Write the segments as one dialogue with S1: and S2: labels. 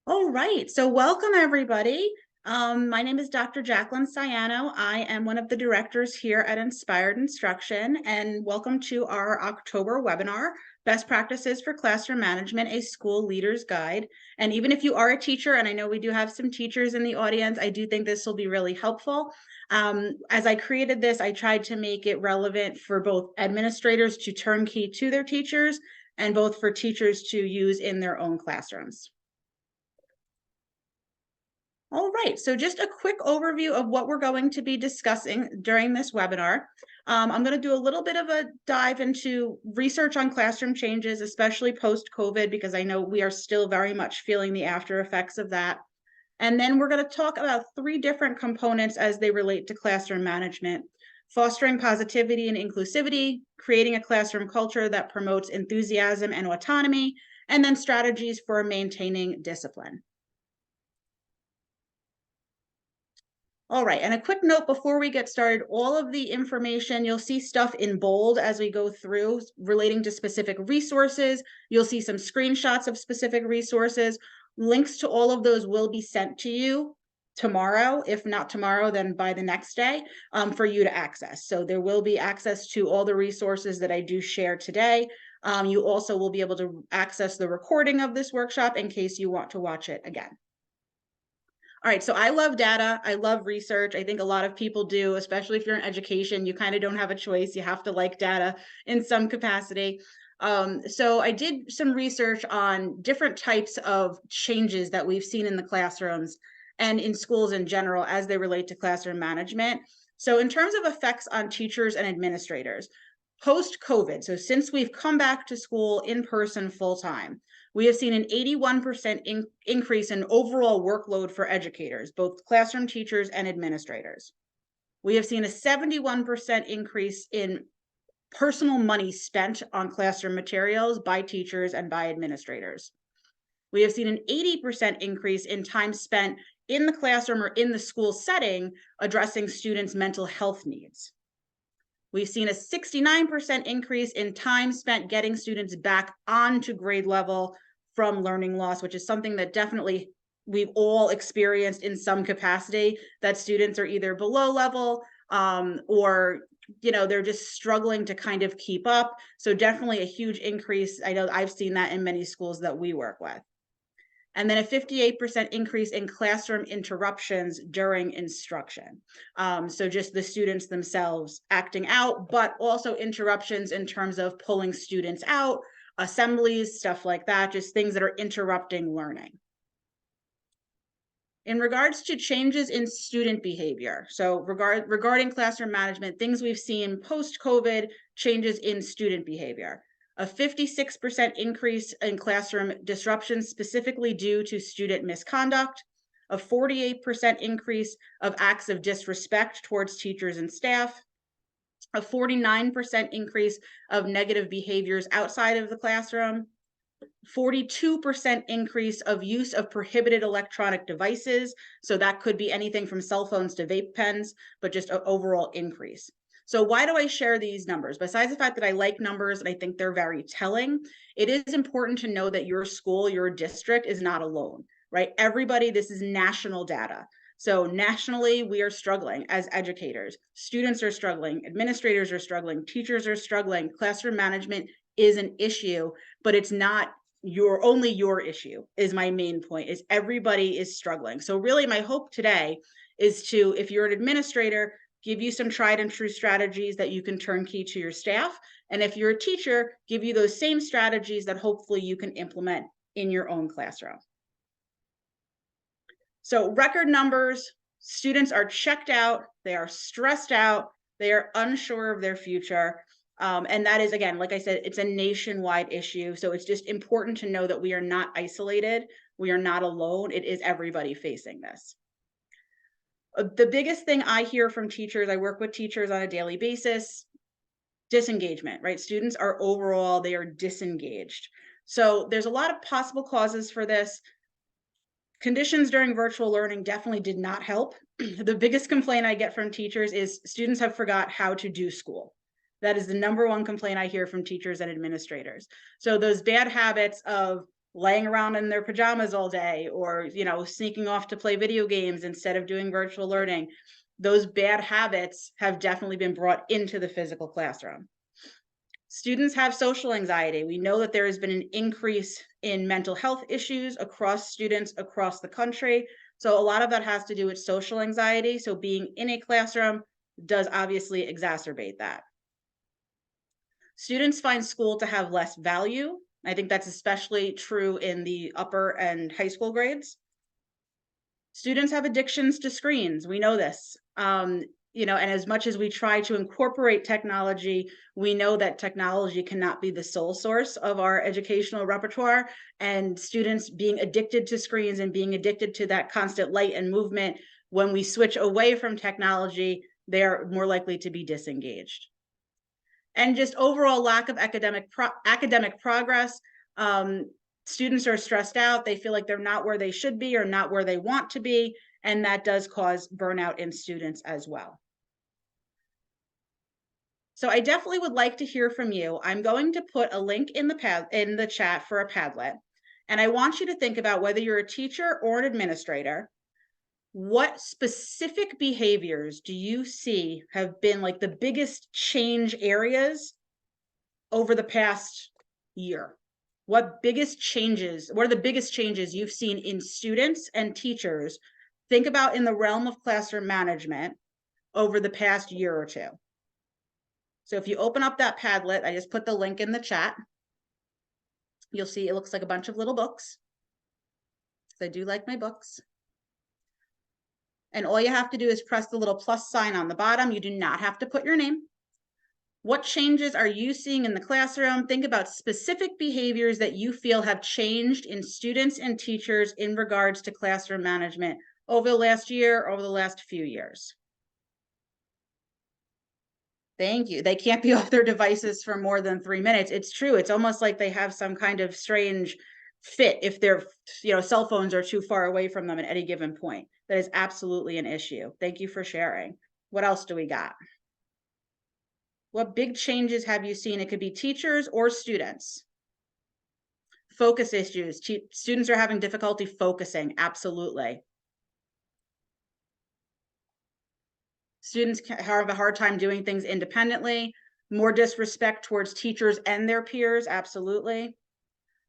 S1: All right, so welcome everybody. My name is Dr. Jaclyn Siano. I am one of the directors here at Inspired Instruction, and welcome to our October webinar, Best Practices for Classroom Management, a School Leader's Guide. And even if you are a teacher, and I know we do have some teachers in the audience, I do think this will be really helpful. As I created this, I tried to make it relevant for both administrators to turnkey to their teachers and both for teachers to use in their own classrooms. All right, so just a quick overview of what we're going to be discussing during this webinar. I'm going to do a little bit of a dive into research on classroom changes, especially post-COVID, because I know we are still very much feeling the after effects of that. And then we're going to talk about 3 different components as they relate to classroom management: fostering positivity and inclusivity, creating a classroom culture that promotes enthusiasm and autonomy, and then strategies for maintaining discipline. All right, and a quick note before we get started, all of the information, you'll see stuff in bold as we go through relating to specific resources. You'll see some screenshots of specific resources. Links to all of those will be sent to you tomorrow. If not tomorrow, then by the next day, for you to access. So there will be access to all the resources that I do share today. You also will be able to access the recording of this workshop in case you want to watch it again. All right, so I love data. I love research. I think a lot of people do, especially if you're in education. You kind of don't have a choice. You have to like data in some capacity. So I did some research on different types of changes that we've seen in the classrooms and in schools in general as they relate to classroom management. So in terms of effects on teachers and administrators, post-COVID, so since we've come back to school in person full time, we have seen an 81% increase in overall workload for educators, both classroom teachers and administrators. We have seen a 71% increase in personal money spent on classroom materials by teachers and by administrators. We have seen an 80% increase in time spent in the classroom or in the school setting addressing students' mental health needs. We've seen a 69% increase in time spent getting students back onto grade level from learning loss, which is something that definitely we've all experienced in some capacity, that students are either below level or they're just struggling to kind of keep up. So definitely a huge increase. I know I've seen that in many schools that we work with. And then a 58% increase in classroom interruptions during instruction. So just the students themselves acting out, but also interruptions in terms of pulling students out, assemblies, stuff like that, just things that are interrupting learning. In regards to changes in student behavior, so regarding classroom management, things we've seen post-COVID, changes in student behavior. A 56% increase in classroom disruptions specifically due to student misconduct, a 48% increase of acts of disrespect towards teachers and staff, a 49% increase of negative behaviors outside of the classroom, 42% increase of use of prohibited electronic devices. So that could be anything from cell phones to vape pens, but just an overall increase. So why do I share these numbers? Besides the fact that I like numbers and I think they're very telling, it is important to know that your school, your district is not alone, right? Everybody, this is national data. So nationally, we are struggling as educators. Students are struggling, administrators are struggling, teachers are struggling. Classroom management is an issue, but it's not only your issue, is my main point, is everybody is struggling. So really my hope today is to, if you're an administrator, give you some tried and true strategies that you can turnkey to your staff. And if you're a teacher, give you those same strategies that hopefully you can implement in your own classroom. So record numbers, students are checked out, they are stressed out, they are unsure of their future. And that is, again, like I said, it's a nationwide issue. So it's just important to know that we are not isolated. We are not alone. It is everybody facing this. The biggest thing I hear from teachers, I work with teachers on a daily basis, disengagement, right? Students are overall, they are disengaged. So there's a lot of possible causes for this. Conditions during virtual learning definitely did not help. The biggest complaint I get from teachers is students have forgot how to do school. That is the #1 complaint I hear from teachers and administrators. So those bad habits of laying around in their pajamas all day, or, sneaking off to play video games instead of doing virtual learning. Those bad habits have definitely been brought into the physical classroom. Students have social anxiety. We know that there has been an increase in mental health issues across students across the country. So a lot of that has to do with social anxiety. So being in a classroom does obviously exacerbate that. Students find school to have less value. I think that's especially true in the upper and high school grades. Students have addictions to screens. We know this. And as much as we try to incorporate technology, we know that technology cannot be the sole source of our educational repertoire. And students being addicted to screens and being addicted to that constant light and movement, when we switch away from technology, they are more likely to be disengaged. And just overall lack of academic progress. Students are stressed out. They feel like they're not where they should be or not where they want to be, and that does cause burnout in students as well. So I definitely would like to hear from you. I'm going to put a link in the chat for a Padlet, and I want you to think about, whether you're a teacher or an administrator, what specific behaviors do you see have been like the biggest change areas over the past year? What are the biggest changes you've seen in students and teachers? Think about in the realm of classroom management over the past year or two. So if you open up that Padlet, I just put the link in the chat. You'll see it looks like a bunch of little books. I do like my books. And all you have to do is press the little plus sign on the bottom. You do not have to put your name. What changes are you seeing in the classroom? Think about specific behaviors that you feel have changed in students and teachers in regards to classroom management over the last year, over the last few years. Thank you. They can't be off their devices for more than 3 minutes. It's true. It's almost like they have some kind of strange fit if their cell phones are too far away from them at any given point. That is absolutely an issue. Thank you for sharing. What else do we got? What big changes have you seen? It could be teachers or students. Focus issues. Students are having difficulty focusing. Absolutely. Students have a hard time doing things independently. More disrespect towards teachers and their peers. Absolutely.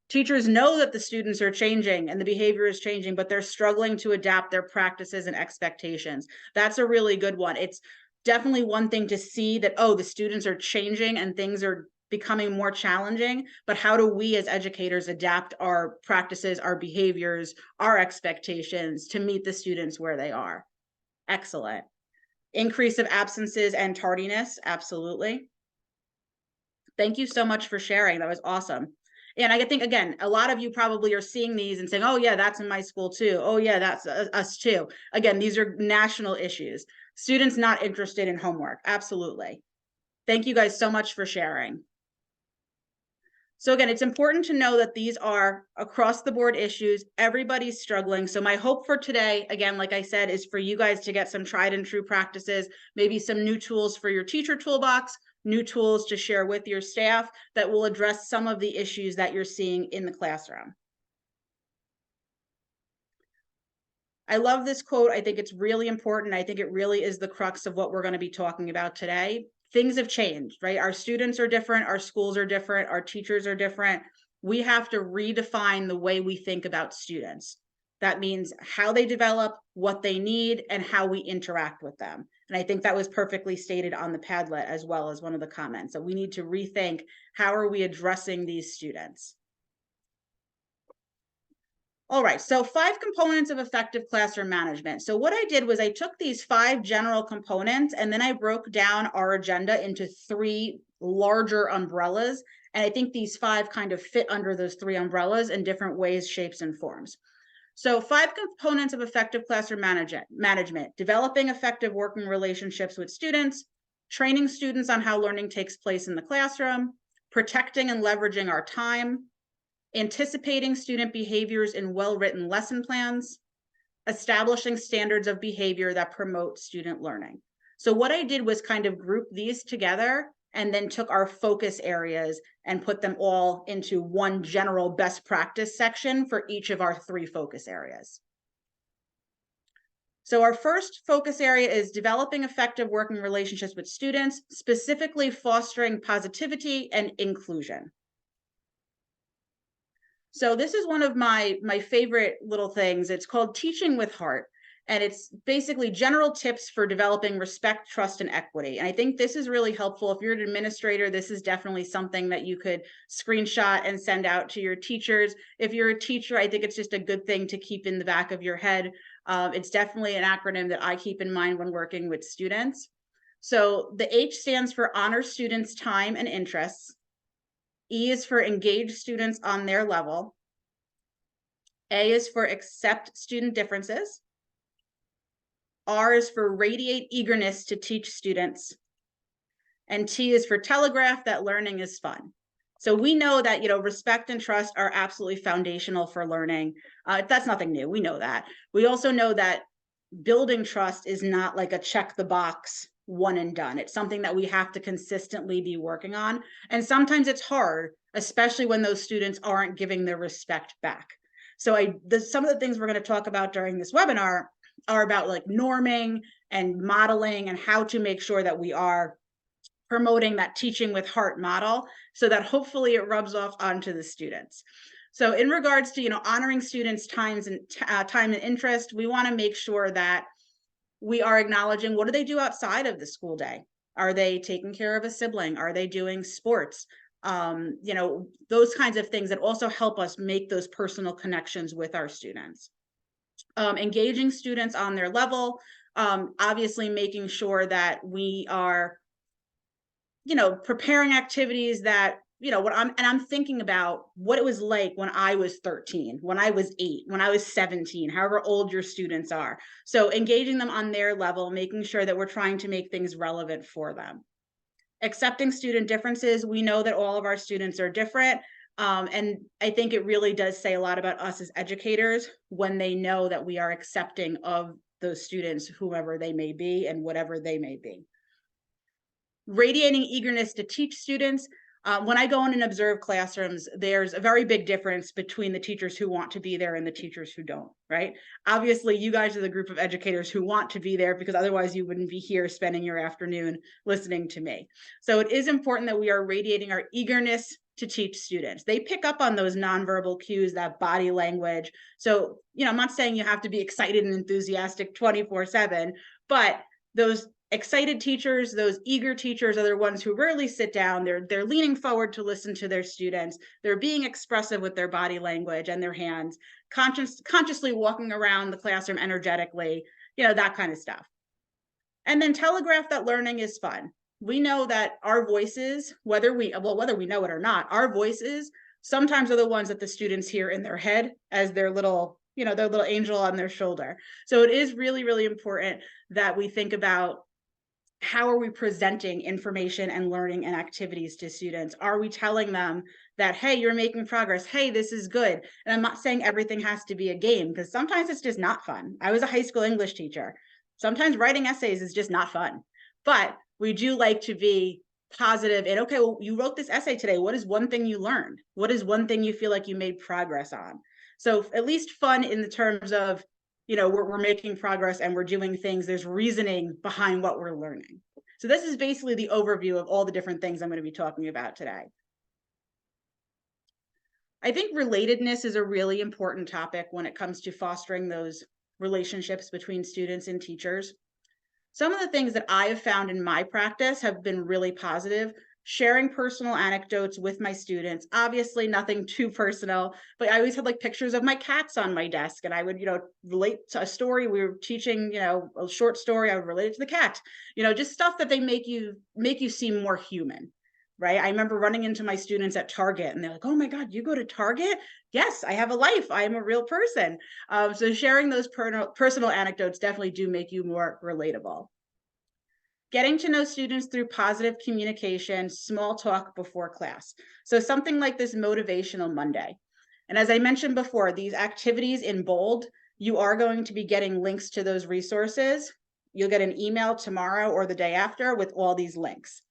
S1: Teachers know that the students are changing and the behavior is changing, but they're struggling to adapt their practices and expectations. That's a really good one. It's definitely one thing to see that, oh, the students are changing and things are becoming more challenging, but how do we as educators adapt our practices, our behaviors, our expectations to meet the students where they are? Excellent. Increase of absences and tardiness. Absolutely. Thank you so much for sharing. That was awesome. And I think, again, a lot of you probably are seeing these and saying, oh yeah, that's in my school too. Oh yeah, that's us too. Again, these are national issues. Students not interested in homework. Absolutely. Thank you guys so much for sharing. So again, it's important to know that these are across the board issues. Everybody's struggling. So my hope for today, again, like I said, is for you guys to get some tried and true practices, maybe some new tools for your teacher toolbox, new tools to share with your staff that will address some of the issues that you're seeing in the classroom. I love this quote. I think it's really important. I think it really is the crux of what we're going to be talking about today. Things have changed, right? Our students are different. Our schools are different. Our teachers are different. We have to redefine the way we think about students. That means how they develop, what they need, and how we interact with them. And I think that was perfectly stated on the Padlet as well as one of the comments. So we need to rethink, how are we addressing these students? All right, so 5 components of effective classroom management. So what I did was I took these 5 general components and then I broke down our agenda into 3 larger umbrellas. And I think these 5 kind of fit under those 3 umbrellas in different ways, shapes, and forms. So 5 components of effective classroom management: developing effective working relationships with students, training students on how learning takes place in the classroom, protecting and leveraging our time, anticipating student behaviors in well-written lesson plans, establishing standards of behavior that promote student learning. So what I did was kind of group these together and then took our focus areas and put them all into one general best practice section for each of our 3 focus areas. So our first focus area is developing effective working relationships with students, specifically fostering positivity and inclusion. So this is one of my favorite little things. It's called Teaching with Heart. And it's basically general tips for developing respect, trust, and equity. And I think this is really helpful. If you're an administrator, this is definitely something that you could screenshot and send out to your teachers. If you're a teacher, I think it's just a good thing to keep in the back of your head. It's definitely an acronym that I keep in mind when working with students. So the H stands for honor students' time and interests. E is for engage students on their level. A is for accept student differences. R is for radiate eagerness to teach students. And T is for telegraph that learning is fun. So we know that, respect and trust are absolutely foundational for learning. That's nothing new. We know that. We also know that building trust is not like a check the box one and done. It's something that we have to consistently be working on. And sometimes it's hard, especially when those students aren't giving their respect back. So some of the things we're going to talk about during this webinar are about like norming and modeling and how to make sure that we are promoting that teaching with heart model so that hopefully it rubs off onto the students. So in regards to, honoring students' time and interest, we want to make sure that we are acknowledging what do they do outside of the school day? Are they taking care of a sibling? Are they doing sports? Those kinds of things that also help us make those personal connections with our students. Engaging students on their level, obviously making sure that we are, preparing activities that, I'm thinking about what it was like when I was 13, when I was 8, when I was 17, however old your students are. So engaging them on their level, making sure that we're trying to make things relevant for them. Accepting student differences. We know that all of our students are different. And I think it really does say a lot about us as educators when they know that we are accepting of those students, whoever they may be and whatever they may be. Radiating eagerness to teach students. When I go in and observe classrooms, there's a very big difference between the teachers who want to be there and the teachers who don't, right? Obviously, you guys are the group of educators who want to be there because otherwise you wouldn't be here spending your afternoon listening to me. So it is important that we are radiating our eagerness to teach students. They pick up on those nonverbal cues, that body language. So, I'm not saying you have to be excited and enthusiastic 24/7, but those excited teachers, those eager teachers are the ones who rarely sit down. They're leaning forward to listen to their students. They're being expressive with their body language and their hands, consciously walking around the classroom energetically, that kind of stuff. And then telegraph that learning is fun. We know that our voices, whether we know it or not, our voices sometimes are the ones that the students hear in their head as their little, their little angel on their shoulder. So it is really, really important that we think about how are we presenting information and learning and activities to students? Are we telling them that, hey, you're making progress. Hey, this is good. And I'm not saying everything has to be a game because sometimes it's just not fun. I was a high school English teacher. Sometimes writing essays is just not fun, but we do like to be positive and okay, well, you wrote this essay today. What is one thing you learned? What is one thing you feel like you made progress on? So at least fun in the terms of, we're making progress and we're doing things. There's reasoning behind what we're learning. So this is basically the overview of all the different things I'm going to be talking about today. I think relatedness is a really important topic when it comes to fostering those relationships between students and teachers. Some of the things that I have found in my practice have been really positive. Sharing personal anecdotes with my students, obviously nothing too personal, but I always had like pictures of my cats on my desk and I would, relate to a story we were teaching, a short story, I would relate it to the cat, just stuff that they make you seem more human, right? I remember running into my students at Target and they're like, oh my God, you go to Target? Yes, I have a life. I am a real person. So sharing those personal anecdotes definitely do make you more relatable. Getting to know students through positive communication, small talk before class. So something like this Motivational Monday. And as I mentioned before, these activities in bold, you are going to be getting links to those resources. You'll get an email tomorrow or the day after with all these links.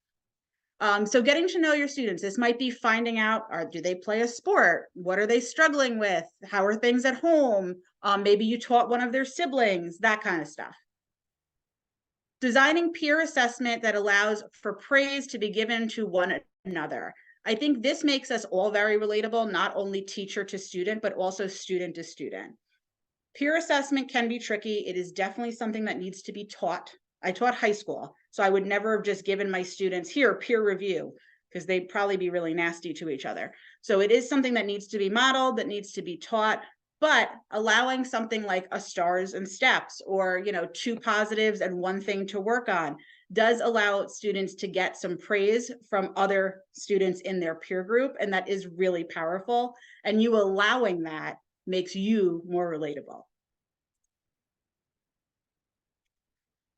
S1: So getting to know your students, this might be finding out, do they play a sport? What are they struggling with? How are things at home? Maybe you taught one of their siblings, that kind of stuff. Designing peer assessment that allows for praise to be given to one another. I think this makes us all very relatable, not only teacher to student, but also student to student. Peer assessment can be tricky. It is definitely something that needs to be taught. I taught high school, so I would never have just given my students here peer review, because they'd probably be really nasty to each other. So it is something that needs to be modeled, that needs to be taught, but allowing something like a stars and steps, or 2 positives and 1 thing to work on, does allow students to get some praise from other students in their peer group, and that is really powerful. And you allowing that makes you more relatable.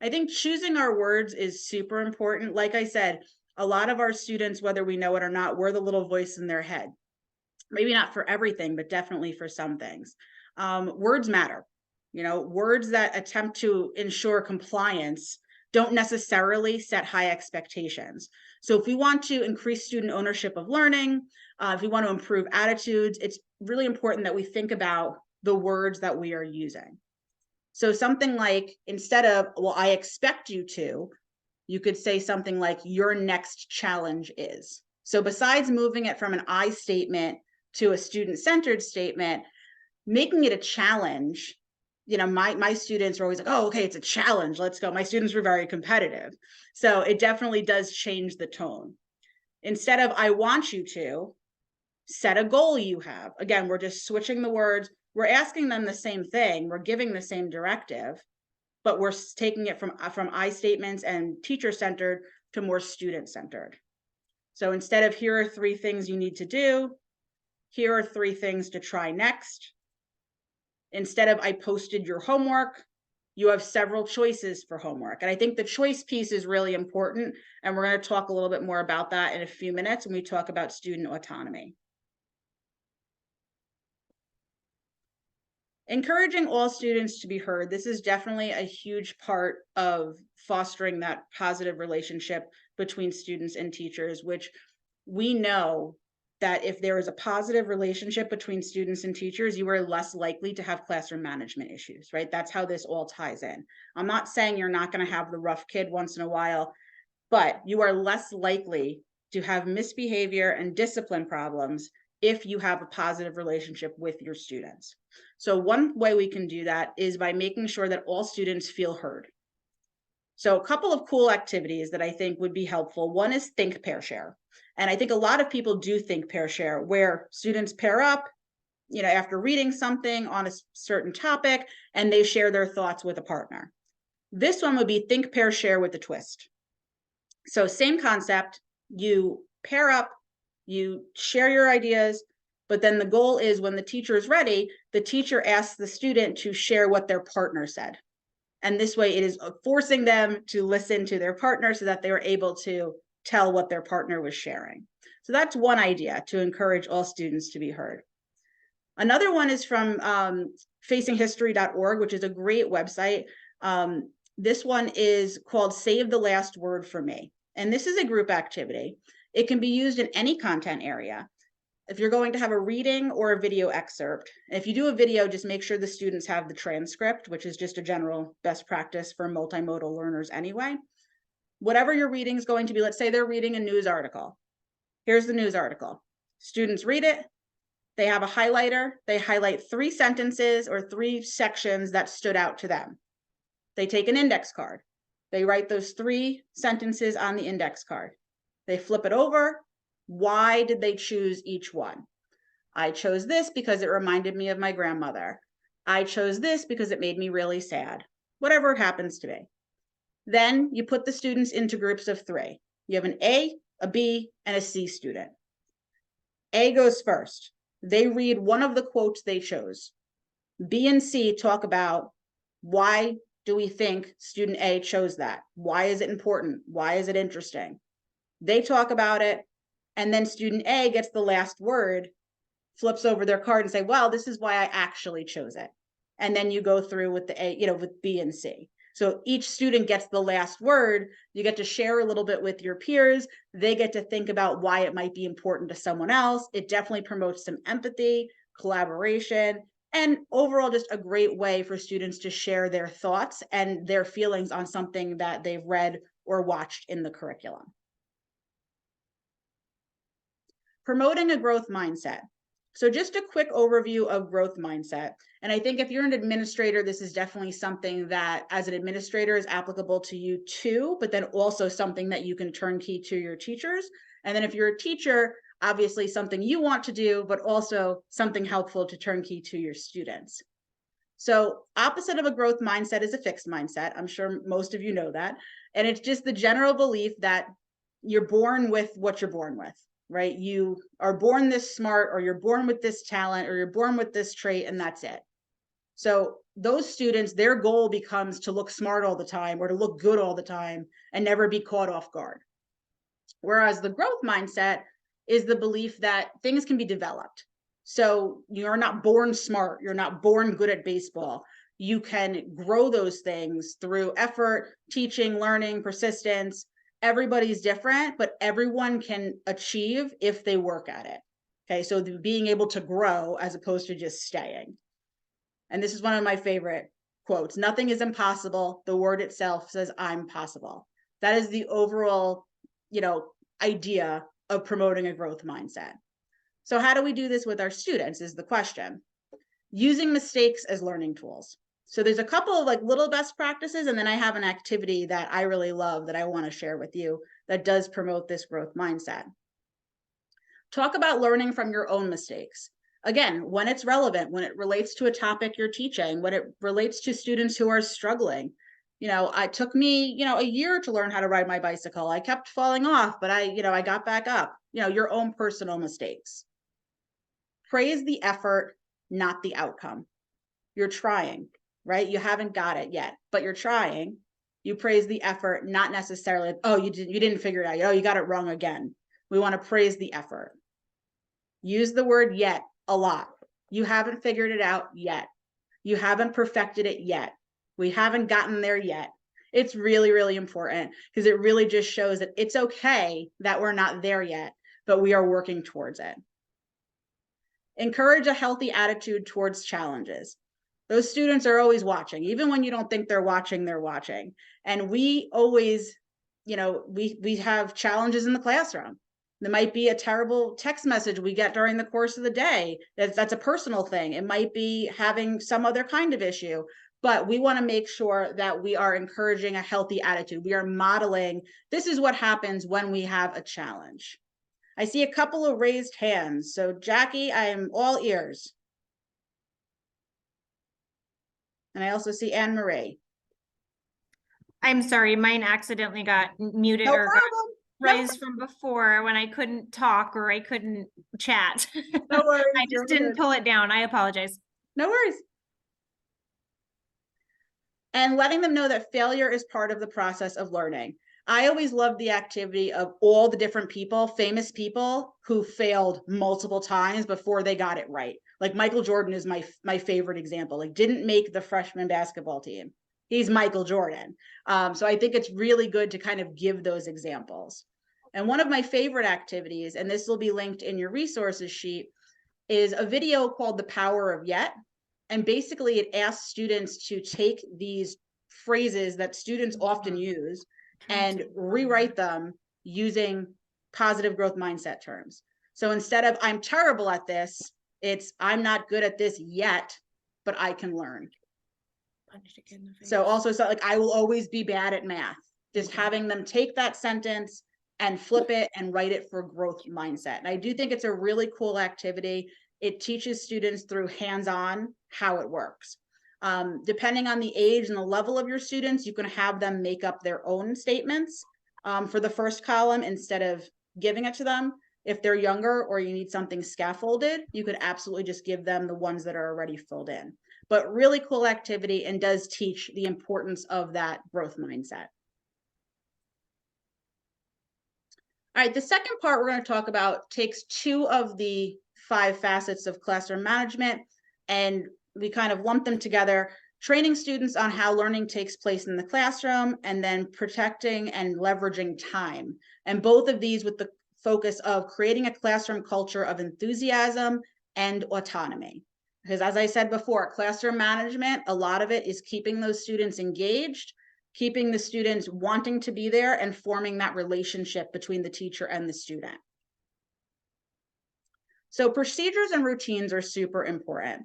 S1: I think choosing our words is super important. Like I said, a lot of our students, whether we know it or not, we're the little voice in their head. Maybe not for everything, but definitely for some things. Words matter. Words that attempt to ensure compliance don't necessarily set high expectations. So if we want to increase student ownership of learning, if we want to improve attitudes, it's really important that we think about the words that we are using. So something like, instead of, well, I expect you to, you could say something like, your next challenge is. So besides moving it from an I statement to a student-centered statement, making it a challenge, my students are always like, oh, okay, it's a challenge, let's go. My students were very competitive. So it definitely does change the tone. Instead of, I want you to, set a goal you have. Again, we're just switching the words. We're asking them the same thing. We're giving the same directive, but we're taking it from I statements and teacher-centered to more student-centered. So instead of, here are 3 things you need to do, here are 3 things to try next. Instead of, I posted your homework, you have several choices for homework. And I think the choice piece is really important. And we're going to talk a little bit more about that in a few minutes when we talk about student autonomy. Encouraging all students to be heard. This is definitely a huge part of fostering that positive relationship between students and teachers, which we know that if there is a positive relationship between students and teachers, you are less likely to have classroom management issues, right? That's how this all ties in. I'm not saying you're not going to have the rough kid once in a while, but you are less likely to have misbehavior and discipline problems if you have a positive relationship with your students. So one way we can do that is by making sure that all students feel heard. So a couple of cool activities that I think would be helpful. One is think, pair, share. And I think a lot of people do think, pair, share, where students pair up, after reading something on a certain topic, and they share their thoughts with a partner. This one would be think, pair, share with a twist. So same concept, you pair up, you share your ideas, but then the goal is, when the teacher is ready, the teacher asks the student to share what their partner said. And this way it is forcing them to listen to their partner so that they were able to tell what their partner was sharing. So that's one idea, to encourage all students to be heard. Another one is from facinghistory.org, which is a great website. This one is called Save the Last Word for Me. And this is a group activity. It can be used in any content area. If you're going to have a reading or a video excerpt, if you do a video, just make sure the students have the transcript, which is just a general best practice for multimodal learners anyway. Whatever your reading is going to be, let's say they're reading a news article. Here's the news article. Students read it. They have a highlighter. They highlight 3 sentences or 3 sections that stood out to them. They take an index card. They write those 3 sentences on the index card. They flip it over. Why did they choose each one? I chose this because it reminded me of my grandmother. I chose this because it made me really sad. Whatever it happens to be. Then you put the students into groups of 3. You have an A, a B, and a C student. A goes first. They read one of the quotes they chose. B and C talk about, why do we think student A chose that? Why is it important? Why is it interesting? They talk about it, and then student A gets the last word, flips over their card and say, well, this is why I actually chose it. And then you go through with the A, with B and C. So each student gets the last word. You get to share a little bit with your peers. They get to think about why it might be important to someone else. It definitely promotes some empathy, collaboration, and overall just a great way for students to share their thoughts and their feelings on something that they've read or watched in the curriculum. Promoting a growth mindset. So just a quick overview of growth mindset. And I think if you're an administrator, this is definitely something that as an administrator is applicable to you too, but then also something that you can turnkey to your teachers. And then if you're a teacher, obviously something you want to do, but also something helpful to turnkey to your students. So opposite of a growth mindset is a fixed mindset. I'm sure most of you know that. And it's just the general belief that you're born with what you're born with, right? You are born this smart, or you're born with this talent, or you're born with this trait, and that's it. So those students, their goal becomes to look smart all the time or to look good all the time and never be caught off guard. Whereas the growth mindset is the belief that things can be developed. So you're not born smart, you're not born good at baseball. You can grow those things through effort, teaching, learning, persistence. Everybody's different, but everyone can achieve if they work at it. Okay, so being able to grow as opposed to just staying. And this is one of my favorite quotes. Nothing is impossible. The word itself says I'm possible. That is the overall, idea of promoting a growth mindset. So how do we do this with our students is the question. Using mistakes as learning tools. So there's a couple of little best practices, and then I have an activity that I really love that I want to share with you that does promote this growth mindset. Talk about learning from your own mistakes. Again, when it's relevant, when it relates to a topic you're teaching, when it relates to students who are struggling. It took me, a year to learn how to ride my bicycle. I kept falling off, but I got back up. Your own personal mistakes. Praise the effort, not the outcome. You're trying, right? You haven't got it yet, but you're trying. You praise the effort, not necessarily, oh, you didn't figure it out. Oh, you got it wrong again. We want to praise the effort. Use the word yet a lot. You haven't figured it out yet. You haven't perfected it yet. We haven't gotten there yet. It's really, really important because it really just shows that it's okay that we're not there yet, but we are working towards it. Encourage a healthy attitude towards challenges. Those students are always watching. Even when you don't think they're watching, they're watching. And we always, we have challenges in the classroom. There might be a terrible text message we get during the course of the day. That's a personal thing. It might be having some other kind of issue, but we want to make sure that we are encouraging a healthy attitude. We are modeling, this is what happens when we have a challenge. I see a couple of raised hands. So Jackie, I am all ears. And I also see Anne Marie.
S2: I'm sorry, mine accidentally got muted
S1: No
S2: or
S1: problem.
S2: got raised from before when I couldn't talk or I couldn't chat.
S1: No worries.
S2: I just didn't pull it down. I apologize.
S1: No worries. And letting them know that failure is part of the process of learning. I always love the activity of all the different people, famous people who failed multiple times before they got it right. Like Michael Jordan is my favorite example. Didn't make the freshman basketball team. He's Michael Jordan. So I think it's really good to kind of give those examples. And one of my favorite activities, and this will be linked in your resources sheet, is a video called The Power of Yet. And basically it asks students to take these phrases that students often use and rewrite them using positive growth mindset terms. So instead of I'm terrible at this, it's I'm not good at this yet, but I can learn. So also, I will always be bad at math. Just having them take that sentence and flip it and write it for growth mindset. And I do think it's a really cool activity. It teaches students through hands-on how it works. Depending on the age and the level of your students, you can have them make up their own statements for the first column instead of giving it to them. If they're younger or you need something scaffolded, you could absolutely just give them the ones that are already filled in. But really cool activity and does teach the importance of that growth mindset. All right, the second part we're going to talk about takes 2 of the 5 facets of classroom management, and we kind of lump them together. training students on how learning takes place in the classroom, and then protecting and leveraging time. And both of these with the focus of creating a classroom culture of enthusiasm and autonomy. Because as I said before, classroom management, a lot of it is keeping those students engaged, keeping the students wanting to be there, and forming that relationship between the teacher and the student. So procedures and routines are super important.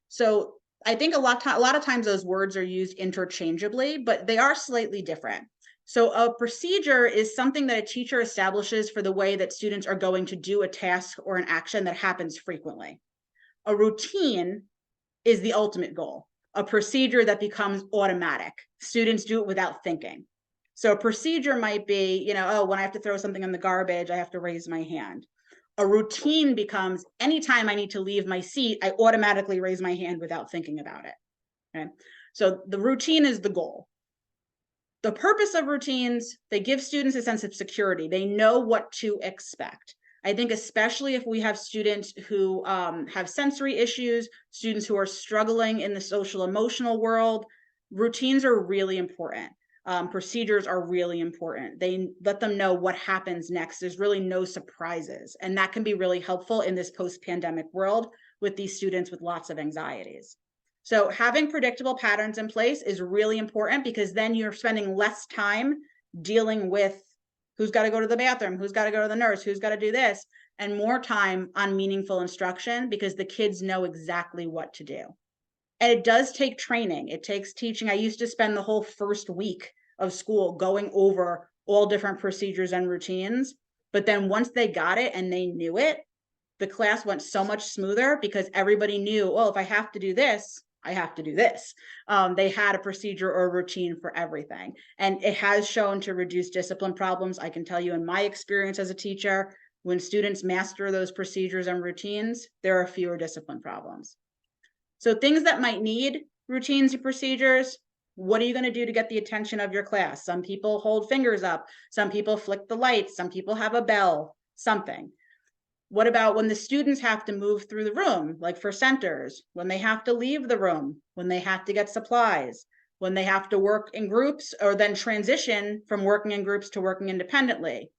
S1: So I think a lot of times those words are used interchangeably, but they are slightly different. So a procedure is something that a teacher establishes for the way that students are going to do a task or an action that happens frequently. A routine is the ultimate goal, a procedure that becomes automatic. Students do it without thinking. So a procedure might be, oh, when I have to throw something in the garbage, I have to raise my hand. A routine becomes anytime I need to leave my seat, I automatically raise my hand without thinking about it. Okay. So the routine is the goal. The purpose of routines, they give students a sense of security. They know what to expect. I think especially if we have students who have sensory issues, students who are struggling in the social emotional world, routines are really important. Procedures are really important. They let them know what happens next. There's really no surprises. And that can be really helpful in this post-pandemic world with these students with lots of anxieties. So having predictable patterns in place is really important, because then you're spending less time dealing with who's got to go to the bathroom, who's got to go to the nurse, who's got to do this, and more time on meaningful instruction, because the kids know exactly what to do. And it does take training. It takes teaching. I used to spend the whole first week of school going over all different procedures and routines. But then once they got it and they knew it, the class went so much smoother, because everybody knew, oh, if I have to do this, I have to do this. They had a procedure or a routine for everything. And it has shown to reduce discipline problems. I can tell you in my experience as a teacher, when students master those procedures and routines, there are fewer discipline problems. So things that might need routines and procedures, what are you going to do to get the attention of your class? Some people hold fingers up. Some people flick the lights. Some people have a bell, something. What about when the students have to move through the room, like for centers, when they have to leave the room, when they have to get supplies, when they have to work in groups, or then transition from working in groups to working independently?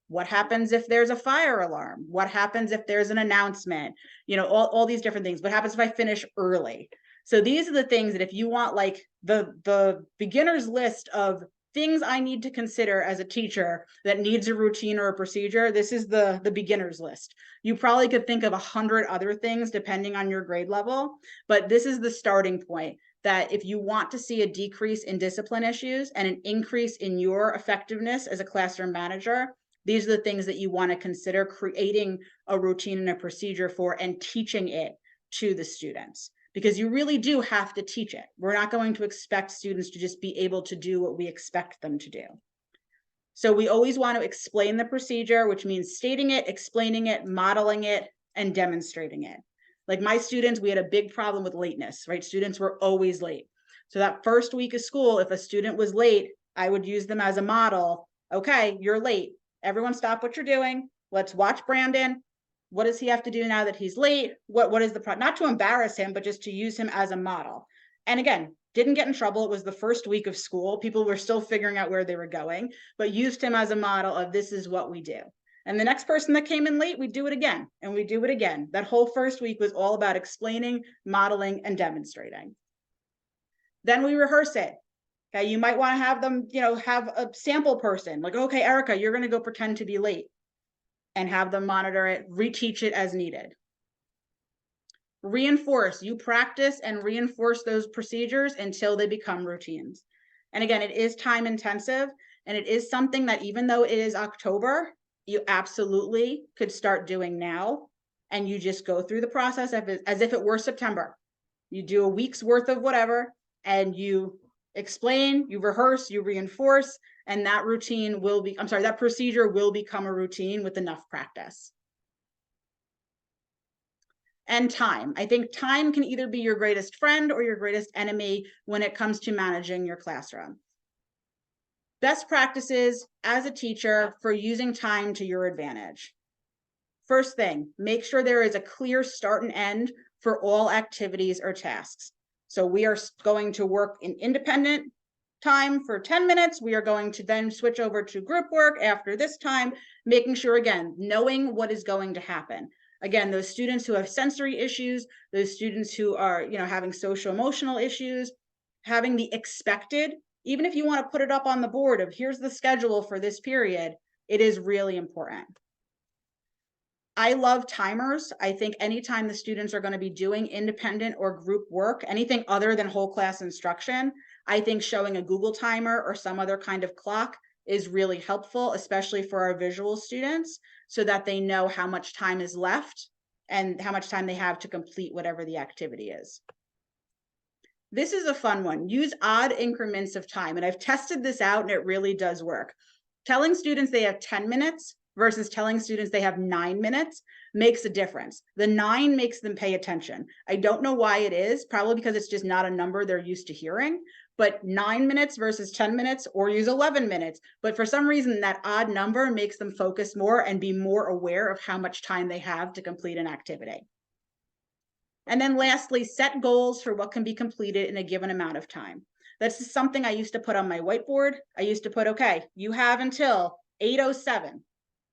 S1: What happens if there's a fire alarm? What happens if there's an announcement? All these different things. What happens if I finish early? So these are the things that if you want like the beginner's list of things I need to consider as a teacher that needs a routine or a procedure, this is the beginner's list. You probably could think of 100 other things depending on your grade level, but this is the starting point, that if you want to see a decrease in discipline issues and an increase in your effectiveness as a classroom manager, these are the things that you want to consider creating a routine and a procedure for, and teaching it to the students, because you really do have to teach it. We're not going to expect students to just be able to do what we expect them to do. So we always want to explain the procedure, which means stating it, explaining it, modeling it, and demonstrating it. Like my students, we had a big problem with lateness, right? Students were always late. So that first week of school, if a student was late, I would use them as a model. Okay, you're late. Everyone stop what you're doing. Let's watch Brandon. What does he have to do now that he's late? What is the problem? Not to embarrass him, but just to use him as a model. And again, didn't get in trouble. It was the first week of school. People were still figuring out where they were going, but used him as a model of this is what we do. And the next person that came in late, we do it again, and we do it again. That whole first week was all about explaining, modeling, and demonstrating. Then we rehearse it. Okay, you might want to have them, have a sample person, like, okay, Erica, you're going to go pretend to be late, and have them monitor it, reteach it as needed. Reinforce, you practice and reinforce those procedures until they become routines. And again, it is time intensive, and it is something that even though it is October, you absolutely could start doing now. And you just go through the process as if it were September. You do a week's worth of whatever, and you explain, you rehearse, you reinforce, and that that procedure will become a routine with enough practice. And time. I think time can either be your greatest friend or your greatest enemy when it comes to managing your classroom. Best practices as a teacher for using time to your advantage. First thing, make sure there is a clear start and end for all activities or tasks. So we are going to work in independent time for 10 minutes. We are going to then switch over to group work after this time, making sure, again, knowing what is going to happen. Again, those students who have sensory issues, those students who are, having social emotional issues, having the expected, even if you want to put it up on the board of here's the schedule for this period, it is really important. I love timers. I think anytime the students are going to be doing independent or group work, anything other than whole class instruction, I think showing a Google timer or some other kind of clock is really helpful, especially for our visual students, so that they know how much time is left and how much time they have to complete whatever the activity is. This is a fun one. Use odd increments of time. And I've tested this out and it really does work. Telling students they have 10 minutes versus telling students they have 9 minutes makes a difference. The 9 makes them pay attention. I don't know why it is, probably because it's just not a number they're used to hearing, but 9 minutes versus 10 minutes, or use 11 minutes. But for some reason, that odd number makes them focus more and be more aware of how much time they have to complete an activity. And then lastly, set goals for what can be completed in a given amount of time. That's something I used to put on my whiteboard. I used to put, okay, you have until 8:07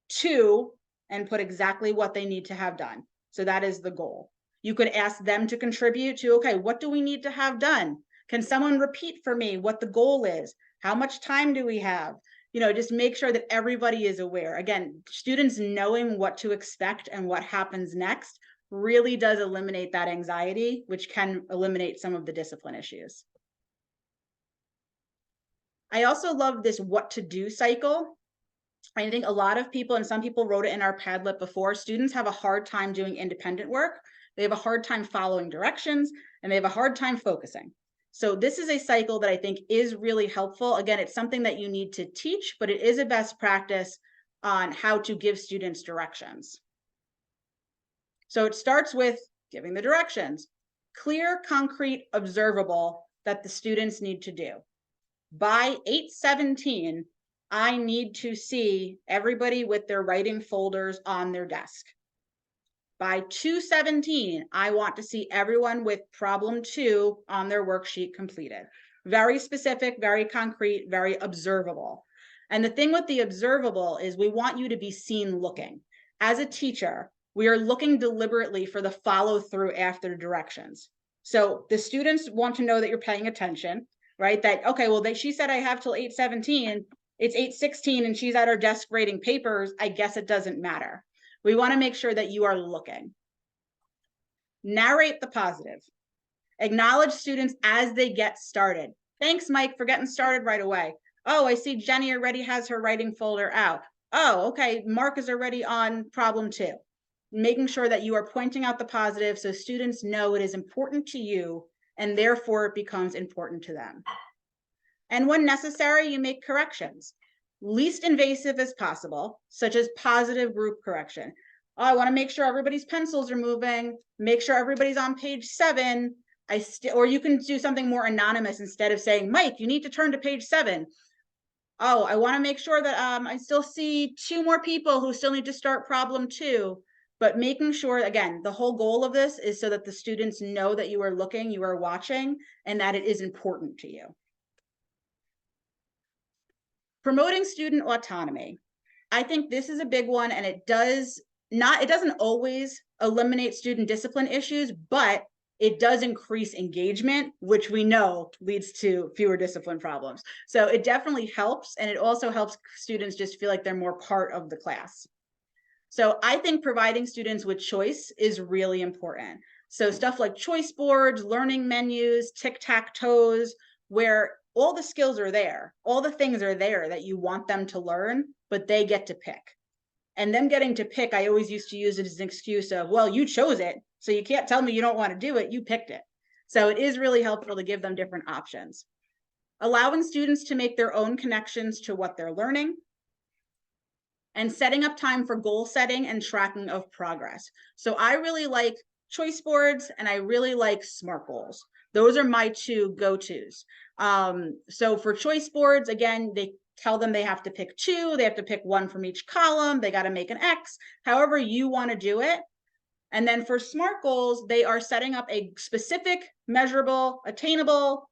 S1: to, and put exactly what they need to have done. So that is the goal. You could ask them to contribute to, okay, what do we need to have done? Can someone repeat for me what the goal is? How much time do we have? Just make sure that everybody is aware. Again, students knowing what to expect and what happens next really does eliminate that anxiety, which can eliminate some of the discipline issues. I also love this what to do cycle. I think a lot of people, and some people wrote it in our Padlet before, students have a hard time doing independent work. They have a hard time following directions, and they have a hard time focusing. So this is a cycle that I think is really helpful. Again, it's something that you need to teach, but it is a best practice on how to give students directions. So it starts with giving the directions, clear, concrete, observable that the students need to do. By 8:17, I need to see everybody with their writing folders on their desk. By 2:17, I want to see everyone with problem 2 on their worksheet completed. Very specific, very concrete, very observable. And the thing with the observable is we want you to be seen looking. As a teacher, we are looking deliberately for the follow through after directions. So the students want to know that you're paying attention, right? That, okay, well, she said I have till 8:17. It's 8:16 and she's at her desk grading papers. I guess it doesn't matter. We want to make sure that you are looking. Narrate the positive. Acknowledge students as they get started. Thanks, Mike, for getting started right away. Oh, I see Jenny already has her writing folder out. Oh, okay, Mark is already on problem 2. Making sure that you are pointing out the positive so students know it is important to you and therefore it becomes important to them. And when necessary, you make corrections. Least invasive as possible, such as positive group correction. Oh, I want to make sure everybody's pencils are moving, make sure everybody's on page 7. Or you can do something more anonymous instead of saying, Mike, you need to turn to page 7. Oh, I want to make sure that I still see 2 more people who still need to start problem 2. But making sure, again, the whole goal of this is so that the students know that you are looking, you are watching, and that it is important to you. Promoting student autonomy. I think this is a big one, and it doesn't always eliminate student discipline issues, but it does increase engagement, which we know leads to fewer discipline problems. So it definitely helps, and it also helps students just feel like they're more part of the class. So I think providing students with choice is really important. So stuff like choice boards, learning menus, tic-tac-toes, where all the skills are there, all the things are there that you want them to learn, but they get to pick. And them getting to pick, I always used to use it as an excuse of, well, you chose it, so you can't tell me you don't want to do it, you picked it. So it is really helpful to give them different options. Allowing students to make their own connections to what they're learning, and setting up time for goal setting and tracking of progress. So I really like choice boards and I really like SMART goals. Those are my 2 go-tos. So for choice boards, again, they tell them they have to pick 2, they have to pick 1 from each column, they got to make an X, however you want to do it. And then for SMART goals, they are setting up a specific, measurable, attainable,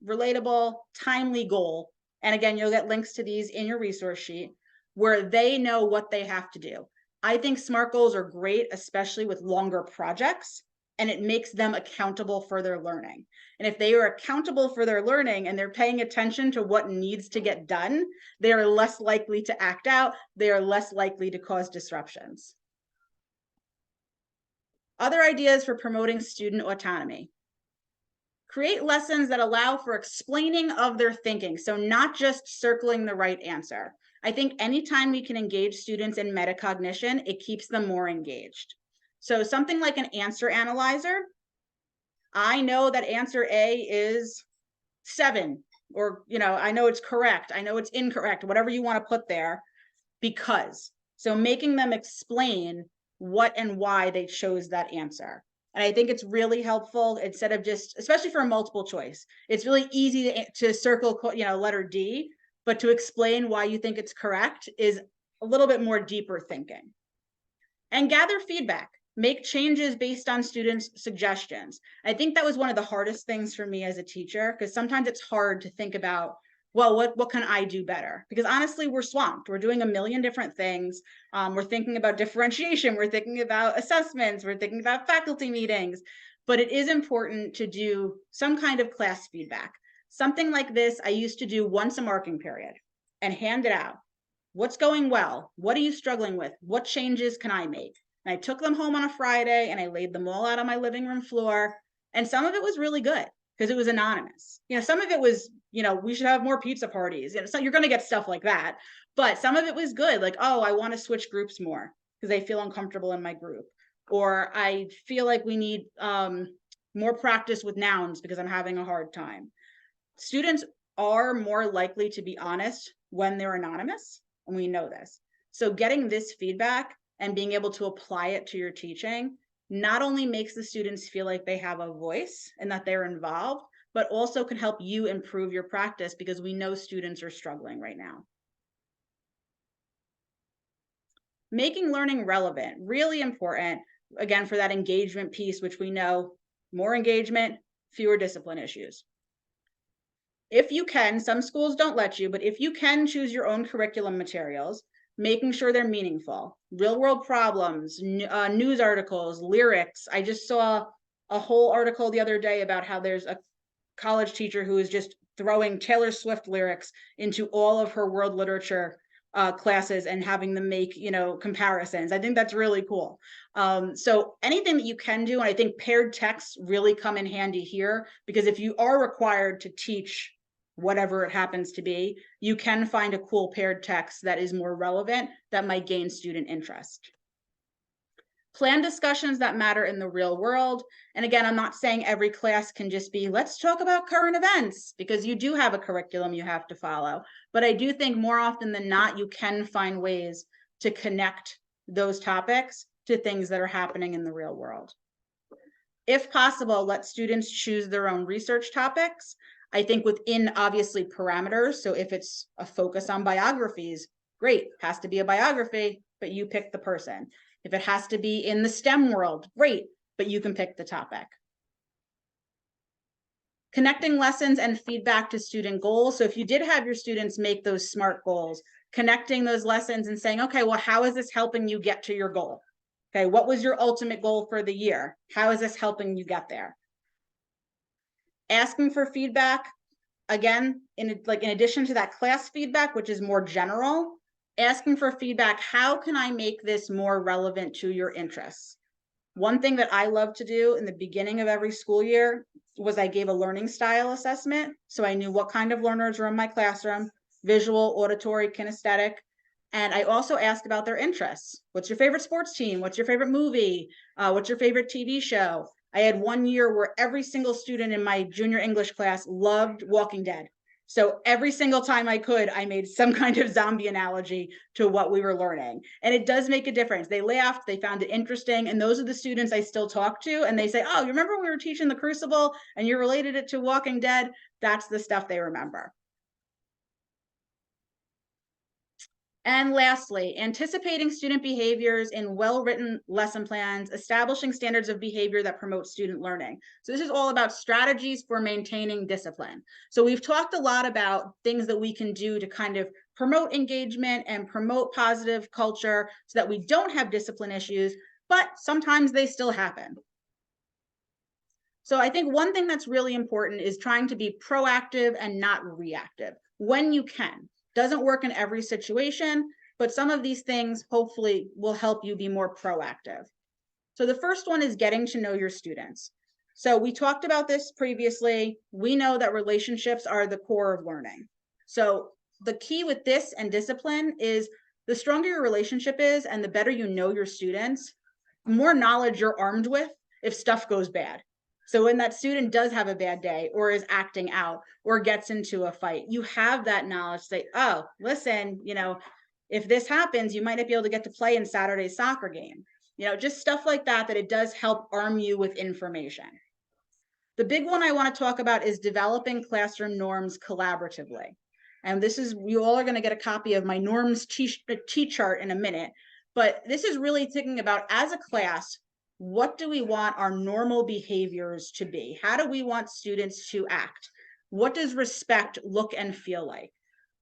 S1: relatable, timely goal. And again, you'll get links to these in your resource sheet where they know what they have to do. I think SMART goals are great, especially with longer projects, and it makes them accountable for their learning. And if they are accountable for their learning and they're paying attention to what needs to get done, they are less likely to act out. They are less likely to cause disruptions. Other ideas for promoting student autonomy. Create lessons that allow for explaining of their thinking, so not just circling the right answer. I think anytime we can engage students in metacognition, it keeps them more engaged. So something like an answer analyzer, I know that answer A is 7, or I know it's correct, I know it's incorrect, whatever you want to put there, because. So making them explain what and why they chose that answer. And I think it's really helpful instead of just, especially for a multiple choice, it's really easy to circle, letter D, but to explain why you think it's correct is a little bit more deeper thinking. And gather feedback. Make changes based on students' suggestions. I think that was one of the hardest things for me as a teacher, because sometimes it's hard to think about, well, what can I do better? Because honestly, we're swamped. We're doing a million different things. We're thinking about differentiation. We're thinking about assessments. We're thinking about faculty meetings. But it is important to do some kind of class feedback. Something like this, I used to do once a marking period and hand it out. What's going well? What are you struggling with? What changes can I make? And I took them home on a Friday and I laid them all out on my living room floor. And some of it was really good because it was anonymous. Some of it was, we should have more pizza parties. So you're going to get stuff like that. But some of it was good. Like, oh, I want to switch groups more because I feel uncomfortable in my group. Or I feel like we need more practice with nouns because I'm having a hard time. Students are more likely to be honest when they're anonymous, and we know this. So getting this feedback and being able to apply it to your teaching not only makes the students feel like they have a voice and that they're involved, but also can help you improve your practice because we know students are struggling right now. Making learning relevant, really important, again, for that engagement piece, which we know more engagement, fewer discipline issues. If you can, some schools don't let you, but if you can choose your own curriculum materials, making sure they're meaningful, real world problems, news articles, lyrics. I just saw a whole article the other day about how there's a college teacher who is just throwing Taylor Swift lyrics into all of her world literature classes and having them make, comparisons. I think that's really cool. So anything that you can do, and I think paired texts really come in handy here, because if you are required to teach whatever it happens to be, you can find a cool paired text that is more relevant, that might gain student interest. Plan discussions that matter in the real world. And again, I'm not saying every class can just be, let's talk about current events, because you do have a curriculum you have to follow. But I do think more often than not, you can find ways to connect those topics to things that are happening in the real world. If possible, let students choose their own research topics. I think within obviously parameters. So if it's a focus on biographies, great, has to be a biography, but you pick the person. If it has to be in the STEM world, great, but you can pick the topic. Connecting lessons and feedback to student goals. So if you did have your students make those SMART goals, connecting those lessons and saying, okay, well, how is this helping you get to your goal? Okay, what was your ultimate goal for the year? How is this helping you get there? Asking for feedback, again, in addition to that class feedback, which is more general, asking for feedback, how can I make this more relevant to your interests? One thing that I love to do in the beginning of every school year was I gave a learning style assessment. So I knew what kind of learners were in my classroom, visual, auditory, kinesthetic. And I also asked about their interests. What's your favorite sports team? What's your favorite movie? What's your favorite TV show? I had one year where every single student in my junior English class loved Walking Dead. So every single time I could, I made some kind of zombie analogy to what we were learning. And it does make a difference. They laughed, they found it interesting. And those are the students I still talk to. And they say, oh, you remember when we were teaching the Crucible and you related it to Walking Dead? That's the stuff they remember. And lastly, anticipating student behaviors in well-written lesson plans, establishing standards of behavior that promote student learning. So this is all about strategies for maintaining discipline. So we've talked a lot about things that we can do to kind of promote engagement and promote positive culture so that we don't have discipline issues, but sometimes they still happen. So I think one thing that's really important is trying to be proactive and not reactive when you can. Doesn't work in every situation, but some of these things hopefully will help you be more proactive. So the first one is getting to know your students. So we talked about this previously. We know that relationships are the core of learning. So the key with this and discipline is the stronger your relationship is and the better you know your students, more knowledge you're armed with if stuff goes bad. So when that student does have a bad day or is acting out or gets into a fight, you have that knowledge to say, oh, listen, if this happens, you might not be able to get to play in Saturday's soccer game. Just stuff like that, that it does help arm you with information. The big one I want to talk about is developing classroom norms collaboratively. And this is, you all are going to get a copy of my norms T-chart in a minute, but this is really thinking about, as a class, what do we want our normal behaviors to be? How do we want students to act? What does respect look and feel like?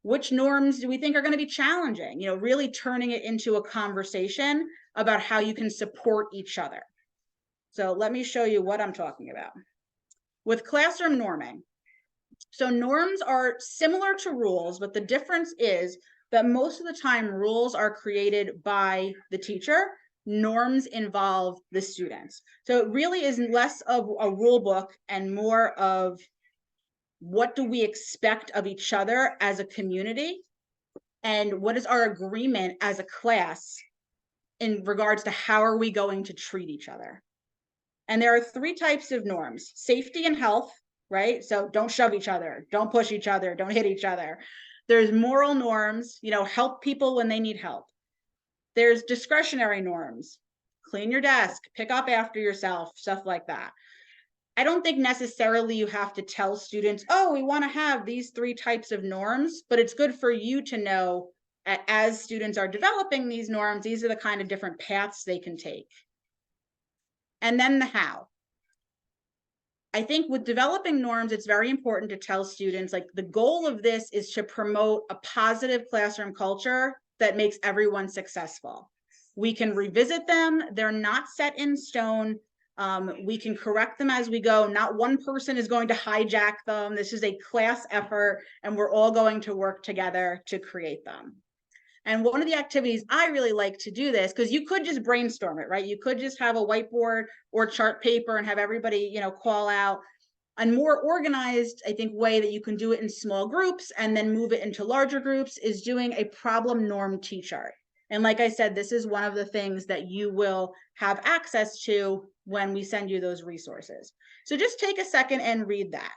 S1: Which norms do we think are going to be challenging? Really turning it into a conversation about how you can support each other. So let me show you what I'm talking about. With classroom norming, so norms are similar to rules, but the difference is that most of the time rules are created by the teacher. Norms involve the students. So it really is less of a rule book and more of what do we expect of each other as a community, and what is our agreement as a class in regards to how are we going to treat each other. And there are 3 types of norms: safety and health, right? So don't shove each other, don't push each other, don't hit each other. There's moral norms, help people when they need help. There's discretionary norms, clean your desk, pick up after yourself, stuff like that. I don't think necessarily you have to tell students, oh, we want to have these 3 types of norms, but it's good for you to know, as students are developing these norms, these are the kind of different paths they can take. And then the how. I think with developing norms, it's very important to tell students, like, the goal of this is to promote a positive classroom culture that makes everyone successful. We can revisit them. They're not set in stone. We can correct them as we go. Not one person is going to hijack them. This is a class effort, and we're all going to work together to create them. And one of the activities I really like to do this, because you could just brainstorm it, right? You could just have a whiteboard or chart paper and have everybody, call out. A more organized, I think, way that you can do it in small groups and then move it into larger groups is doing a problem norm T-chart. And like I said, this is one of the things that you will have access to when we send you those resources. So just take a second and read that.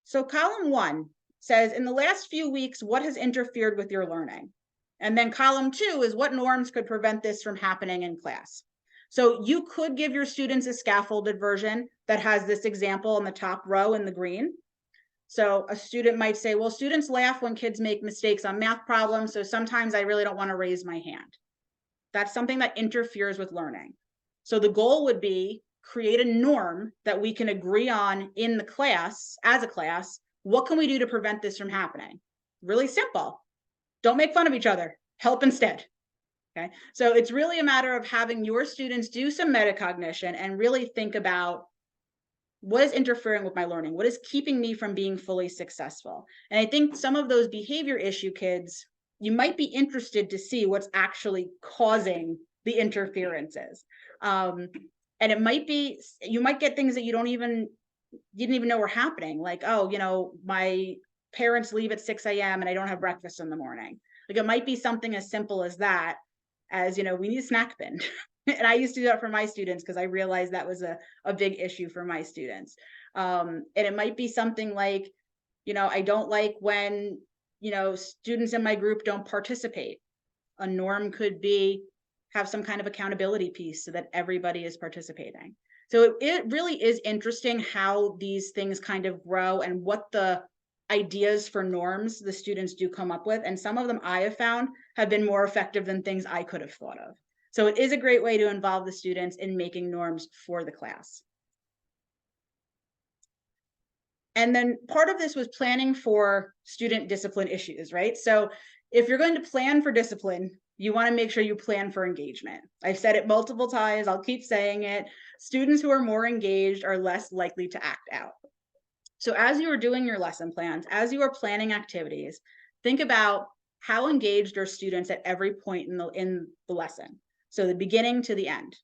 S1: So column 1 says, in the last few weeks, what has interfered with your learning? And then column 2 is, what norms could prevent this from happening in class? So you could give your students a scaffolded version that has this example in the top row in the green. So a student might say, well, students laugh when kids make mistakes on math problems, so sometimes I really don't want to raise my hand. That's something that interferes with learning. So the goal would be create a norm that we can agree on in the class, as a class. What can we do to prevent this from happening? Really simple. Don't make fun of each other. Help instead. Okay. So it's really a matter of having your students do some metacognition and really think about, what is interfering with my learning? What is keeping me from being fully successful? And I think some of those behavior issue kids, you might be interested to see what's actually causing the interferences. And it might be, you might get things that you didn't even know were happening. Like, oh, my parents leave at 6 a.m. and I don't have breakfast in the morning. Like, it might be something as simple as that, as, we need a snack bin. And I used to do that for my students because I realized that was a big issue for my students. And it might be something like, I don't like when, students in my group don't participate. A norm could be have some kind of accountability piece so that everybody is participating. So it really is interesting how these things kind of grow and what the ideas for norms the students do come up with. And some of them I have found have been more effective than things I could have thought of. So it is a great way to involve the students in making norms for the class. And then part of this was planning for student discipline issues, right? So if you're going to plan for discipline, you want to make sure you plan for engagement. I've said it multiple times, I'll keep saying it. Students who are more engaged are less likely to act out. So as you are doing your lesson plans, as you are planning activities, think about how engaged are students at every point in the lesson. So the beginning to the end.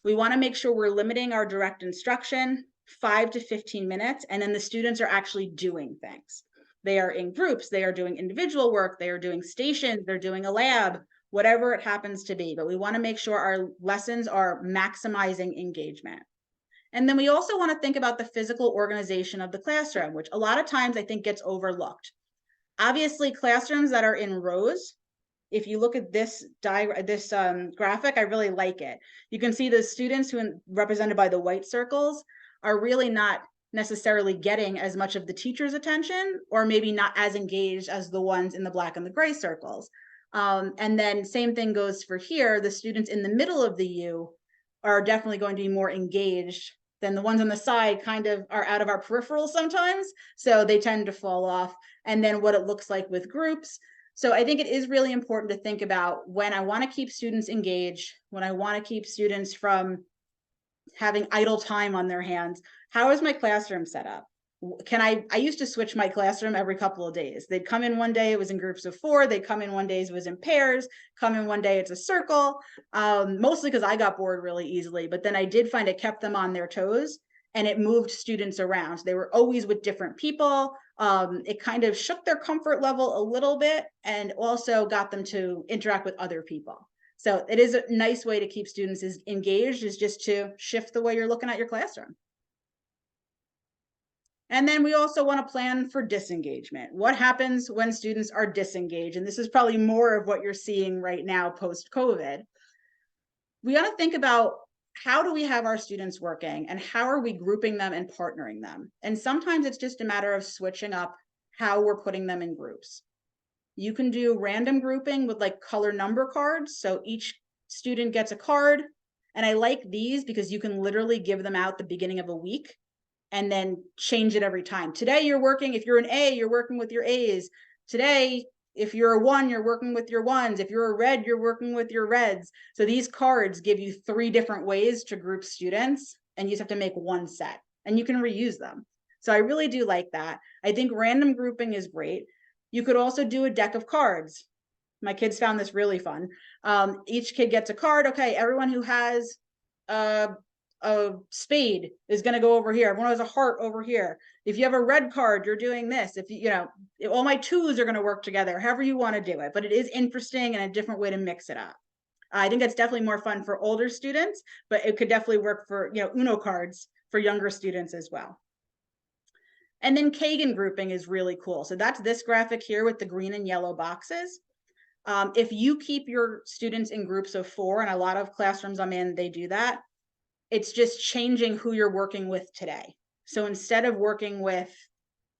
S1: We want to make sure we're limiting our direct instruction 5 to 15 minutes, and then the students are actually doing things. They are in groups, they are doing individual work, they are doing stations, they're doing a lab, whatever it happens to be. But we want to make sure our lessons are maximizing engagement. And then we also want to think about the physical organization of the classroom, which a lot of times I think gets overlooked. Obviously, classrooms that are in rows, if you look at this graphic, I really like it. You can see the students who are represented by the white circles are really not necessarily getting as much of the teacher's attention, or maybe not as engaged as the ones in the black and the gray circles. And then same thing goes for here. The students in the middle of the U are definitely going to be more engaged than the ones on the side kind of are out of our peripheral sometimes. So they tend to fall off. And then what it looks like with groups. So I think it is really important to think about when I want to keep students engaged, when I want to keep students from having idle time on their hands, how is my classroom set up? I used to switch my classroom every couple of days. They'd come in one day, it was in groups of 4. They'd come in one day, it was in pairs. Come in one day, it's a circle. Mostly because I got bored really easily, but then I did find it kept them on their toes and it moved students around. So they were always with different people. It kind of shook their comfort level a little bit and also got them to interact with other people. So it is a nice way to keep students engaged, is just to shift the way you're looking at your classroom. And then we also want to plan for disengagement. What happens when students are disengaged? And this is probably more of what you're seeing right now post-COVID. We want to think about, how do we have our students working and how are we grouping them and partnering them? And sometimes it's just a matter of switching up how we're putting them in groups. You can do random grouping with like color number cards. So each student gets a card. And I like these because you can literally give them out the beginning of a week and then change it every time. Today you're working, if you're an A, you're working with your A's. Today, if you're a 1, you're working with your 1s. If you're a red, you're working with your reds. So these cards give you 3 different ways to group students, and you just have to make one set, and you can reuse them. So I really do like that. I think random grouping is great. You could also do a deck of cards. My kids found this really fun. Each kid gets a card. Okay, everyone who has a spade is going to go over here. Everyone has a heart over here. If you have a red card, you're doing this. If you know, all my 2s are going to work together, however you want to do it. But it is interesting and a different way to mix it up. I think that's definitely more fun for older students, but it could definitely work for, Uno cards for younger students as well. And then Kagan grouping is really cool. So that's this graphic here with the green and yellow boxes. If you keep your students in groups of 4, and a lot of classrooms I'm in, they do that, it's just changing who you're working with today. So instead of working with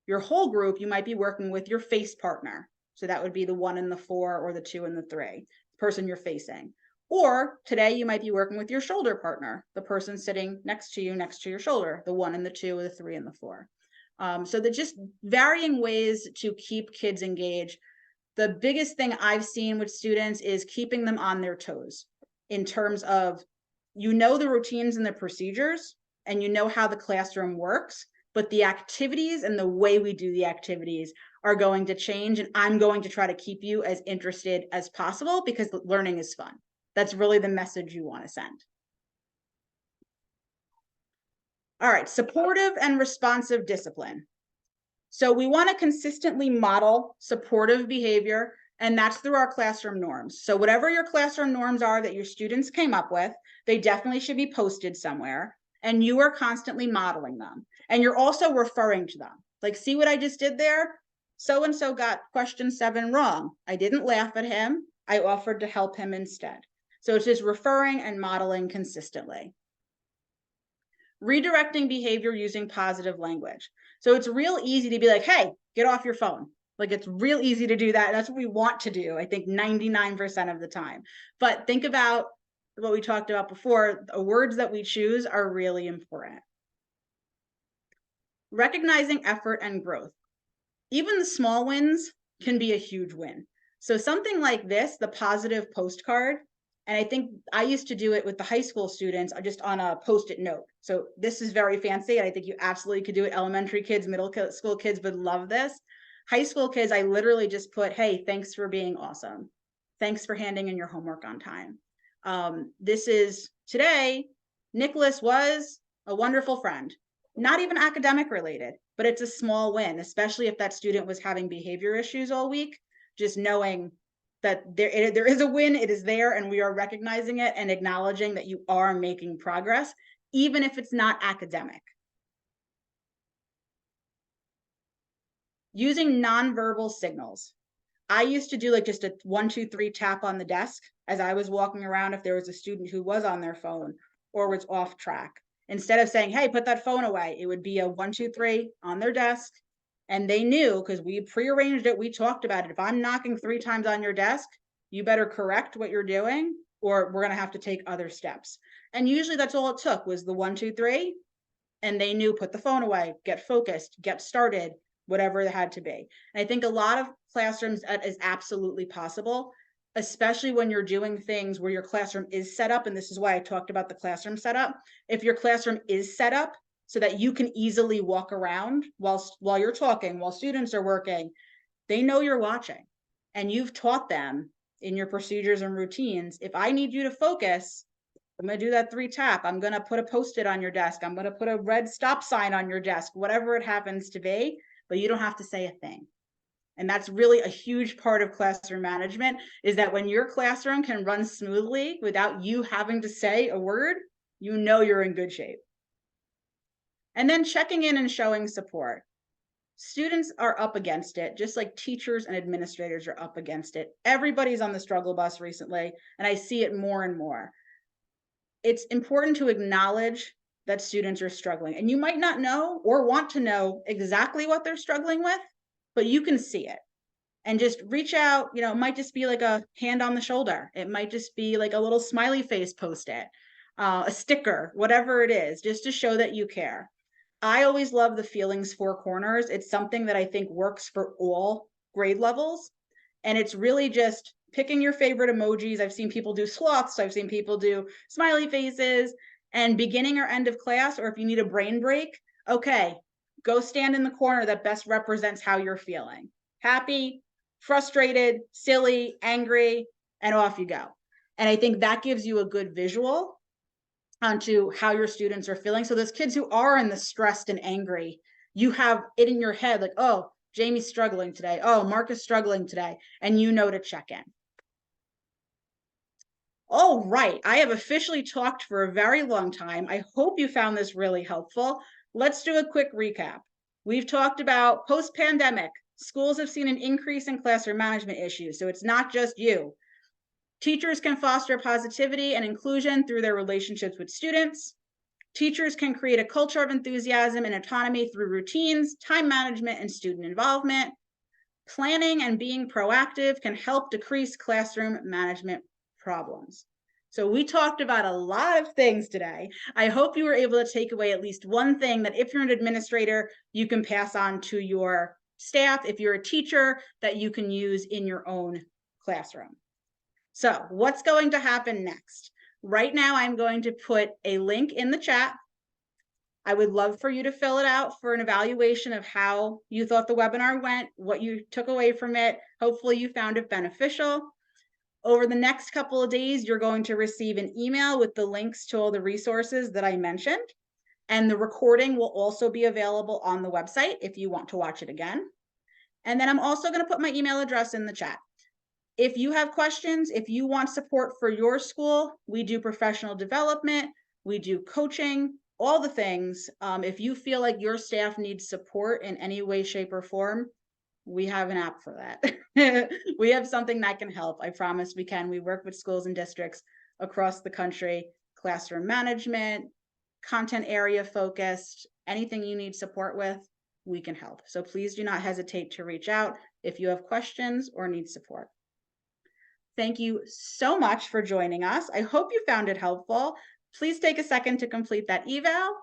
S1: your whole group, you might be working with your face partner. So that would be the 1 and the 4 or the 2 and the 3, person you're facing. Or today you might be working with your shoulder partner, the person sitting next to you, next to your shoulder, the 1 and the 2 or the 3 and the 4. So they're just varying ways to keep kids engaged. The biggest thing I've seen with students is keeping them on their toes in terms of, the routines and the procedures, and how the classroom works, but the activities and the way we do the activities are going to change. And I'm going to try to keep you as interested as possible because learning is fun. That's really the message you want to send. All right, supportive and responsive discipline. So we want to consistently model supportive behavior, and that's through our classroom norms. So whatever your classroom norms are that your students came up with, they definitely should be posted somewhere, and you are constantly modeling them. And you're also referring to them. Like, see what I just did there? So-and-so got question 7 wrong. I didn't laugh at him. I offered to help him instead. So it's just referring and modeling consistently. Redirecting behavior using positive language. So it's real easy to be like, hey, get off your phone. Like it's real easy to do that. That's what we want to do, I think 99% of the time. But think about what we talked about before. The words that we choose are really important. Recognizing effort and growth. Even the small wins can be a huge win. So something like this, the positive postcard, and I think I used to do it with the high school students just on a Post-it note. So this is very fancy, and I think you absolutely could do it. Elementary kids, middle school kids would love this. High school kids, I literally just put, hey, thanks for being awesome. Thanks for handing in your homework on time. This is today, Nicholas was a wonderful friend. Not even academic related, but it's a small win, especially if that student was having behavior issues all week. Just knowing that there is a win, it is there, and we are recognizing it and acknowledging that you are making progress, even if it's not academic. Using nonverbal signals. I used to do like just a 1, 2, 3 tap on the desk as I was walking around if there was a student who was on their phone or was off track. Instead of saying, hey, put that phone away, it would be a 1, 2, 3 on their desk. And they knew, because we prearranged it, we talked about it. If I'm knocking 3 times on your desk, you better correct what you're doing, or we're going to have to take other steps. And usually that's all it took was the 1, 2, 3. And they knew, put the phone away, get focused, get started, whatever it had to be. And I think a lot of classrooms that is absolutely possible, especially when you're doing things where your classroom is set up. And this is why I talked about the classroom setup. If your classroom is set up so that you can easily walk around while you're talking, while students are working, they know you're watching and you've taught them in your procedures and routines. If I need you to focus, I'm going to do that 3 tap. I'm going to put a Post-it on your desk. I'm going to put a red stop sign on your desk, whatever it happens to be, but you don't have to say a thing. And that's really a huge part of classroom management, is that when your classroom can run smoothly without you having to say a word, you know you're in good shape. And then checking in and showing support. Students are up against it, just like teachers and administrators are up against it. Everybody's on the struggle bus recently, and I see it more and more. It's important to acknowledge that students are struggling, and you might not know or want to know exactly what they're struggling with, but you can see it and just reach out. You know, it might just be like a hand on the shoulder. It might just be like a little smiley face Post-it, a sticker, whatever it is, just to show that you care. I always love the feelings 4 corners. It's something that I think works for all grade levels. And it's really just picking your favorite emojis. I've seen people do sloths. I've seen people do smiley faces. And beginning or end of class, or if you need a brain break, okay, go stand in the corner that best represents how you're feeling. Happy, frustrated, silly, angry, and off you go. And I think that gives you a good visual onto how your students are feeling. So those kids who are in the stressed and angry, you have it in your head like, oh, Jamie's struggling today. Oh, Mark is struggling today. And you know to check in. All right, I have officially talked for a very long time. I hope you found this really helpful. Let's do a quick recap. We've talked about post-pandemic. Schools have seen an increase in classroom management issues. So it's not just you. Teachers can foster positivity and inclusion through their relationships with students. Teachers can create a culture of enthusiasm and autonomy through routines, time management, and student involvement. Planning and being proactive can help decrease classroom management problems. So we talked about a lot of things today. I hope you were able to take away at least one thing that if you're an administrator, you can pass on to your staff. If you're a teacher, that you can use in your own classroom. So what's going to happen next? Right now, I'm going to put a link in the chat. I would love for you to fill it out for an evaluation of how you thought the webinar went, what you took away from it. Hopefully you found it beneficial. Over the next couple of days, you're going to receive an email with the links to all the resources that I mentioned. And the recording will also be available on the website if you want to watch it again. And then I'm also going to put my email address in the chat. If you have questions, if you want support for your school, we do professional development, we do coaching, all the things. If you feel like your staff needs support in any way, shape, or form, we have an app for that. We have something that can help. I promise we can. We work with schools and districts across the country, classroom management, content area focused, anything you need support with, we can help. So please do not hesitate to reach out if you have questions or need support. Thank you so much for joining us. I hope you found it helpful. Please take a second to complete that eval.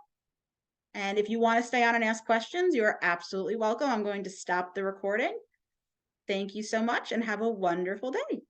S1: And if you want to stay on and ask questions, you're absolutely welcome. I'm going to stop the recording. Thank you so much and have a wonderful day.